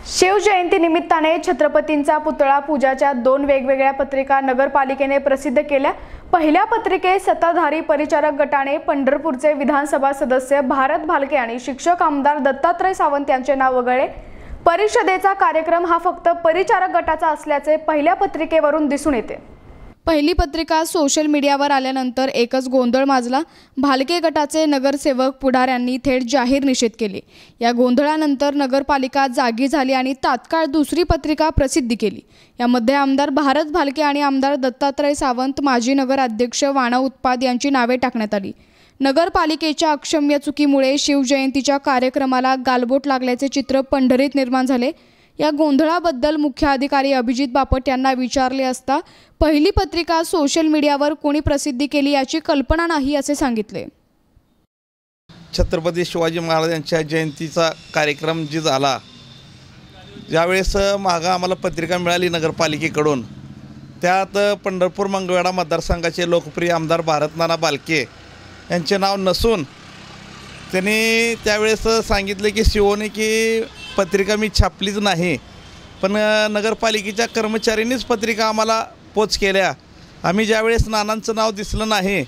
शिवजयंती निमित्ताने छत्रपतींचा पुतळा पूजाच्या 2 वेगवेगळ्या पत्रिका नगरपालिकेने प्रसिद्ध केल्या। पहिल्या पत्रिकेत सत्ताधारी परिचारक गटाने पंढरपूरचे विधानसभा सदस्य भारत भालके आणि शिक्षक आमदार दत्तात्रय सावंत यांचे नाव वगळले। परिषदेचा कार्यक्रम हा फक्त परिचारक गटाचा असल्याचे पहिल्या पत्रिकेवरून दिसून येते। पहिली पत्रिका सोशल मीडियावर आल्यानंतर एकच गोंधळ माजला। भालके गटाचे नगरसेवक पुढाऱ्यांनी थेट जाहीर निषेध केले। या गोंधळानंतर नगरपालिका जागी झाली आणि तात्काळ दुसरी पत्रिका प्रसिद्ध केली। यामध्ये आमदार भारत भालके आणि आमदार दत्तात्रय सावंत, माजी नगराध्यक्ष वाणा उत्पाद यांची नावे टाकण्यात आली। नगरपालिकेच्या अक्षम्य चुकीमुळे शिवजयंतीच्या कार्यक्रमाला गालबोट लागल्याचे चित्र पंढरीत निर्माण झाले। या गोंधळाबद्दल मुख्य अधिकारी अभिजित बापट यांना विचारले असता पहिली पत्रिका सोशल मीडियावर कोणी प्रसिद्धी केली याची कल्पना नाही असे सांगितले। छत्रपती शिवाजी महाराज यांच्या जयंतीचा कार्यक्रम जी झाला, ज्यावेळेस मागे आम्हाला पत्रिका मिळाली नगरपालिकेकडून, त्यात पंढरपूर मंगळवेढा मतदारसंघाचे लोकप्रिय आमदार भारतनाना भालके यांचे नाव नसून त्यांनी त्यावेळेस सांगितले की शिवोने की पत्रिका मी छापलीच नाही, पण नगरपालिकेच्या कर्मचाऱ्यांनीच पत्रिका आम्हाला पोच केल्या। आम्ही ज्यावेळेस नानांचं नाव दिसलं नाही,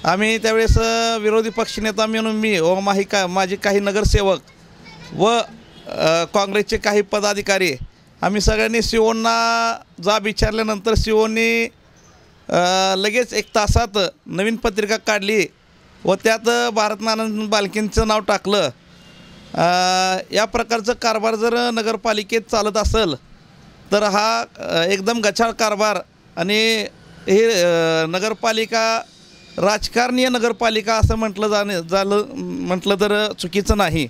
आम्ही त्यावेळेस विरोधी पक्षनेता म्हणून मी व माझे काही नगरसेवक व काँग्रेसचे काही पदाधिकारी आम्ही सगळ्यांनी शिवोंना जाब विचारल्यानंतर शिवोंनी लगेच 1 तासात नवीन पत्रिका काढली व त्यात भारतनाना भालकेंचं नाव टाकलं। या प्रकारचं कारभार जर नगरपालिकेत चालत असेल तर हा एकदम गचाळ कारभार आणि हे नगरपालिका राजकारणीय नगरपालिका असं म्हटलं म्हटलं तर चुकीचं नाही।